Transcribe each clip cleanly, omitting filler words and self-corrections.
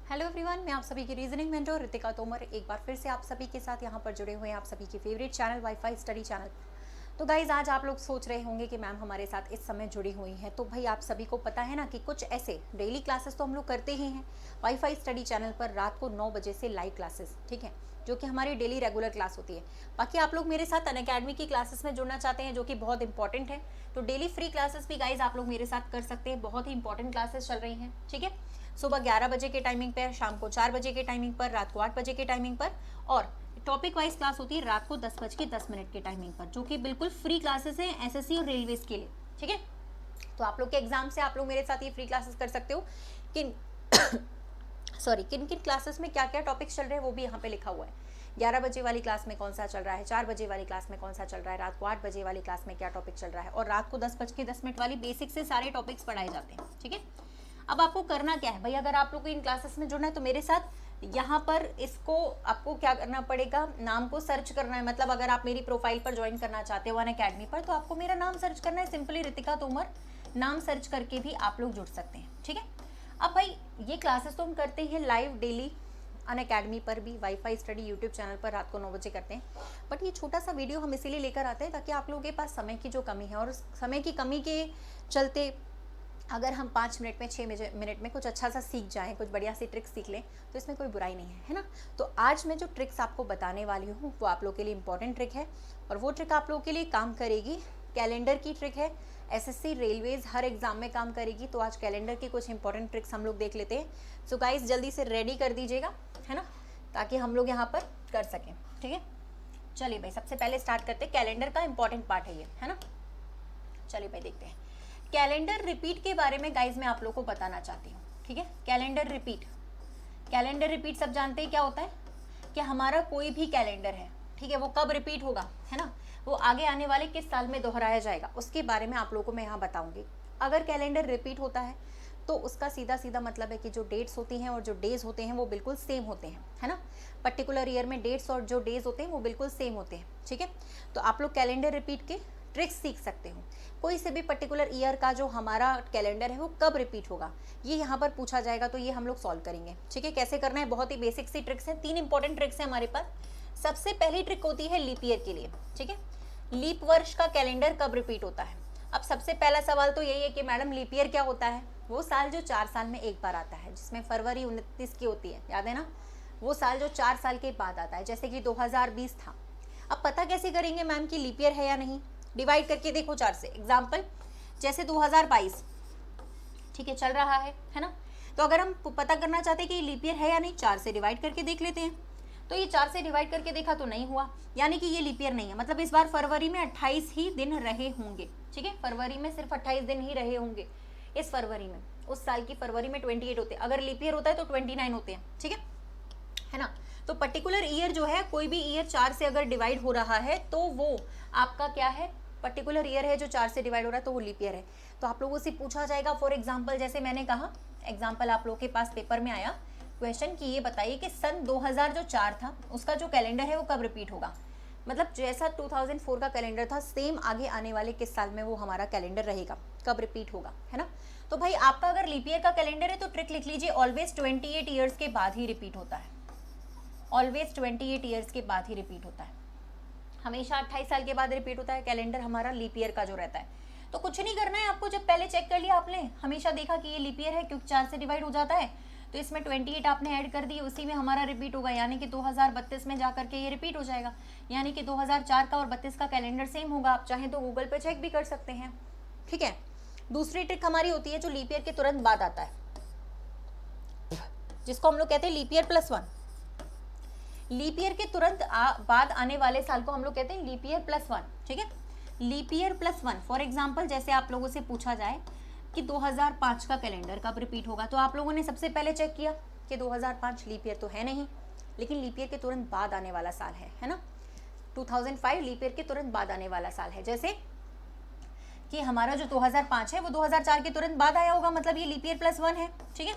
Hello everyone, मैं आप सभी की रीजनिंग मेंटर रितिका तोमर एक बार फिर से आप सभी के साथ यहाँ पर जुड़े हुए हैं आप सभी की favourite channel wifi study channel. तो गाइज आज आप लोग सोच रहे होंगे कि मैम हमारे साथ इस समय जुड़ी हुई हैं, तो भाई आप सभी को पता है ना कि कुछ ऐसे डेली क्लासेस तो हम लोग करते ही हैं वाईफाई स्टडी चैनल पर रात को 9 बजे से लाइव क्लासेस, ठीक है, जो कि हमारी डेली रेगुलर क्लास होती है। बाकी आप लोग मेरे साथ अनअकैडमी की क्लासेस में जुड़ना चाहते हैं जो कि बहुत इंपॉर्टेंट है, तो डेली फ्री क्लासेस भी गाइज आप लोग मेरे साथ कर सकते हैं। बहुत ही इंपॉर्टेंट क्लासेस चल रही हैं, ठीक है। सुबह 11 बजे के टाइमिंग पर, शाम को 4 बजे के टाइमिंग पर, रात को 8 बजे के टाइमिंग पर, और टॉपिक वाइज क्लास होती है रात को 10:10 के टाइमिंग पर, जो कि बिल्कुल फ्री क्लासेस हैं एसएससी और रेलवेज के लिए, ठीक है। तो आप लोग के एग्जाम से आप लोग मेरे साथ ये फ्री क्लासेस कर सकते हो। किन किन किन क्लासेस में क्या क्या टॉपिक्स चल रहे हैं वो भी यहाँ पे लिखा हुआ है। 11 बजे वाली क्लास में कौन सा चल रहा है, 4 बजे वाली क्लास में कौन सा चल रहा है, रात को 8 बजे वाली क्लास में क्या टॉपिक चल रहा है, और रात को 10:10 वाली बेसिक से सारे टॉपिक्स पढ़ाए जाते हैं, ठीक है। अब आपको करना क्या है भाई, अगर आप लोग को इन क्लासेस में जुड़ना है तो मेरे साथ यहाँ पर इसको आपको क्या करना पड़ेगा, नाम को सर्च करना है। मतलब अगर आप मेरी प्रोफाइल पर ज्वाइन करना चाहते हो अनअकैडमी पर, तो आपको मेरा नाम सर्च करना है, सिंपली रितिका तोमर नाम सर्च करके भी आप लोग जुड़ सकते हैं, ठीक है। अब भाई ये क्लासेस तो हम करते हैं लाइव डेली अनअकैडमी पर भी, वाईफाई स्टडी यूट्यूब चैनल पर रात को 9 बजे करते हैं। बट ये छोटा सा वीडियो हम इसीलिए लेकर आते हैं ताकि आप लोगों के पास समय की जो कमी है, और समय की कमी के चलते अगर हम 5 मिनट में 6 मिनट में कुछ अच्छा सा सीख जाएं, कुछ बढ़िया सी ट्रिक्स सीख लें, तो इसमें कोई बुराई नहीं है ना। तो आज मैं जो ट्रिक्स आपको बताने वाली हूँ वो आप लोग के लिए इंपॉर्टेंट ट्रिक है, और वो ट्रिक आप लोगों के लिए काम करेगी। कैलेंडर की ट्रिक है, एसएससी रेलवेज हर एग्जाम में काम करेगी। तो आज कैलेंडर की कुछ इंपॉर्टेंट ट्रिक्स हम लोग देख लेते हैं। सो गाइस जल्दी से रेडी कर दीजिएगा, है ना, ताकि हम लोग यहाँ पर कर सकें, ठीक है। चलिए भाई सबसे पहले स्टार्ट करते हैं, कैलेंडर का इंपॉर्टेंट पार्ट है ये, है ना। चलिए भाई देखते हैं कैलेंडर रिपीट के बारे में गाइज मैं आप लोगों को बताना चाहती हूँ, ठीक है। कैलेंडर रिपीट सब जानते हैं क्या होता है, कि हमारा कोई भी कैलेंडर है, ठीक है, वो कब रिपीट होगा, है ना, वो आगे आने वाले किस साल में दोहराया जाएगा, उसके बारे में आप लोगों को मैं यहाँ बताऊंगी। अगर कैलेंडर रिपीट होता है तो उसका सीधा सीधा मतलब है कि जो डेट्स होती हैं और जो डेज होते हैं वो बिल्कुल सेम होते हैं, है ना। पर्टिकुलर ईयर में डेट्स और जो डेज होते हैं वो बिल्कुल सेम होते हैं, ठीक है। तो आप लोग कैलेंडर रिपीट के ट्रिक्स सीख सकते हो। कोई से भी पर्टिकुलर ईयर का जो हमारा कैलेंडर है वो कब रिपीट होगा, ये यहाँ पर पूछा जाएगा, तो ये हम लोग सॉल्व करेंगे, ठीक है। कैसे करना है, बहुत ही बेसिक सी ट्रिक्स हैं, 3 इंपॉर्टेंट ट्रिक्स हैं हमारे पास। सबसे पहली ट्रिक होती है लीप ईयर के लिए, ठीक है। लीप वर्ष का कैलेंडर कब रिपीट होता है। अब सबसे पहला सवाल तो यही है कि मैडम लीप ईयर क्या होता है। वो साल जो 4 साल में एक बार आता है, जिसमें फरवरी 29 की होती है, याद है ना। वो साल जो 4 साल के बाद आता है, जैसे कि 2020 था। अब पता कैसे करेंगे मैम कि लीप ईयर है या नहीं, डिवाइड करके देखो 4 से। एग्जाम्पल जैसे 2022, ठीक है, चल रहा है ना। तो अगर हम पता करना चाहते हैं कि लीप ईयर है या नहीं, 4 से डिवाइड करके देख लेते हैं। तो ये 4 से डिवाइड करके देखा तो नहीं हुआ, यानी कि ये लीप ईयर नहीं है। मतलब इस बार फरवरी में 28 ही दिन रहे होंगे, ठीक है। फरवरी में सिर्फ 28 दिन ही रहे होंगे इस फरवरी में। उस साल की फरवरी में 28 होते हैं, अगर लीप ईयर होता है तो 29 होते हैं, ठीक है ना। तो पर्टिकुलर ईयर जो है, कोई भी ईयर 4 से अगर डिवाइड हो रहा है तो वो आपका क्या है, पर्टिकुलर ईयर है जो 4 से डिवाइड हो रहा है, तो वो लीप ईयर है। तो आप लोगों से पूछा जाएगा, फॉर एग्जाम्पल जैसे मैंने कहा, एग्जाम्पल आप लोगों के पास पेपर में आया क्वेश्चन कि ये बताइए कि सन 2004 था, उसका जो कैलेंडर है वो कब रिपीट होगा। मतलब जैसा 2004 का कैलेंडर था, सेम आगे आने वाले किस साल में वो हमारा कैलेंडर रहेगा, कब रिपीट होगा, है ना। तो भाई आपका अगर लीप ईयर का कैलेंडर है तो ट्रिक लिख लीजिए, ऑलवेज 28 ईयर्स के बाद ही रिपीट होता है। ऑलवेज 28 ईयर्स के बाद ही रिपीट होता है, हमेशा 28 साल के बाद रिपीट होता है कैलेंडर हमारा लीप ईयर का जो रहता है। तो कुछ नहीं करना है आपको, जब पहले चेक कर लिया आपने, हमेशा देखा कि ये लीप ईयर है क्योंकि 4 से डिवाइड हो जाता है, तो इसमें 28 आपने ऐड कर दी, उसी में हमारा रिपीट होगा, यानी कि 2032 में जाकर के ये रिपीट हो जाएगा। यानी कि 2004 का और 32 का कैलेंडर सेम होगा। आप चाहें तो गूगल पे चेक भी कर सकते हैं, ठीक है। दूसरी ट्रिक हमारी होती है जो लीप ईयर के तुरंत बाद आता है, जिसको हम लोग कहते हैं लीप ईयर +1। लीप ईयर के तुरंत बाद आने वाले साल को हम लोग कहते हैं लीप ईयर +1, ठीक है। लीप ईयर +1, फॉर एग्जाम्पल जैसे आप लोगों से पूछा जाए कि 2005 का कैलेंडर कब रिपीट होगा, तो आप लोगों ने सबसे पहले चेक किया कि 2005 लीप ईयर तो है नहीं, लेकिन लीप ईयर के तुरंत बाद आने वाला साल है ना। 2005 लीप ईयर के तुरंत बाद आने वाला साल है, जैसे कि हमारा जो 2005 है वो 2004 के तुरंत बाद आया होगा, मतलब ये लीप ईयर +1 है, ठीक है।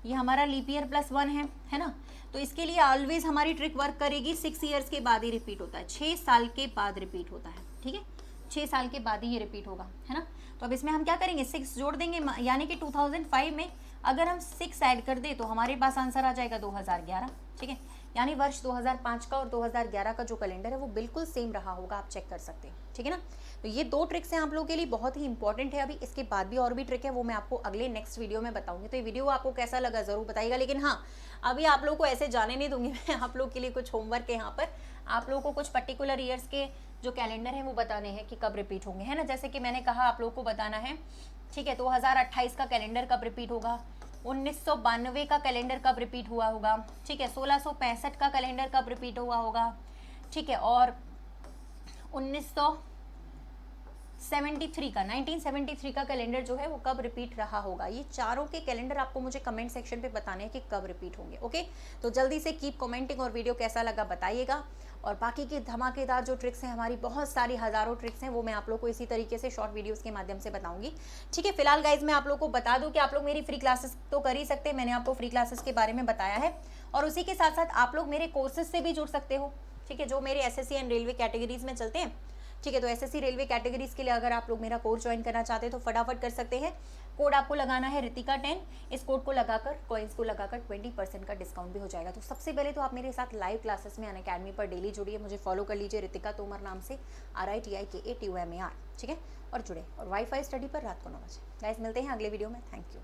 ये हमारा लीप ईयर +1 है ना। तो इसके लिए ऑलवेज हमारी ट्रिक वर्क करेगी, 6 ईयर्स के बाद ही रिपीट होता है, 6 साल के बाद रिपीट होता है, ठीक है। 6 साल के बाद ही ये रिपीट होगा, है ना। तो अब इसमें हम क्या करेंगे, 6 जोड़ देंगे, यानी कि 2005 में अगर हम 6 ऐड कर दे तो हमारे पास आंसर आ जाएगा 2011, ठीक है। यानी वर्ष 2005 का और 2011 का जो कैलेंडर है वो बिल्कुल सेम रहा होगा, आप चेक कर सकते हैं, ठीक है ना। तो ये 2 ट्रिक्स हैं आप लोगों के लिए, बहुत ही इंपॉर्टेंट है। अभी इसके बाद भी और भी ट्रिक है, वो मैं आपको अगले नेक्स्ट वीडियो में बताऊंगी। तो ये वीडियो आपको कैसा लगा ज़रूर बताइएगा, लेकिन हाँ, अभी आप लोगों को ऐसे जाने नहीं दूंगी मैं। आप लोग के लिए कुछ होमवर्क है यहाँ पर, आप लोगों को कुछ पर्टिकुलर ईयर्स के जो कैलेंडर है वो बताने हैं कि कब रिपीट होंगे, है ना। जैसे कि मैंने कहा आप लोगों को बताना है, ठीक है। 2028 का कैलेंडर कब रिपीट होगा, 1992 का कैलेंडर कब रिपीट हुआ होगा, ठीक है। 1665 का कैलेंडर कब रिपीट हुआ होगा, ठीक है। और 1973 का कैलेंडर जो है वो कब रिपीट रहा होगा। ये चारों के कैलेंडर आपको मुझे कमेंट सेक्शन पे बताने हैं कि कब रिपीट होंगे, ओके। तो जल्दी से कीप कमेंटिंग और वीडियो कैसा लगा बताइएगा। और बाकी की धमाकेदार जो ट्रिक्स हैं, हमारी बहुत सारी हज़ारों ट्रिक्स हैं, वो मैं आप लोग को इसी तरीके से शॉर्ट वीडियोस के माध्यम से बताऊंगी, ठीक है। फिलहाल गाइज मैं आप लोग को बता दूं कि आप लोग मेरी फ्री क्लासेस तो कर ही सकते हैं, मैंने आपको फ्री क्लासेस के बारे में बताया है। और उसी के साथ साथ आप लोग मेरे कोर्सेज से भी जुड़ सकते हो, ठीक है, जो मेरे एसएससी एंड रेलवे कैटेगरीज में चलते हैं, ठीक है। तो एसएससी रेलवे कैटेगरीज के लिए अगर आप लोग मेरा कोर्स ज्वाइन करना चाहते हैं तो फटाफट कर सकते हैं। कोड आपको लगाना है रितिका 10, इस कोड को लगाकर, कॉइन्स को लगाकर 20% का डिस्काउंट भी हो जाएगा। तो सबसे पहले तो आप मेरे साथ लाइव क्लासेस में अनअकैडमी पर डेली जुड़िए, मुझे फॉलो कर लीजिए रितिका तोमर नाम से, RITIKATOMAR, ठीक है। और जुड़े, और वाईफाई स्टडी पर रात को 9 बजे। गाइस मिलते हैं अगले वीडियो में, थैंक यू।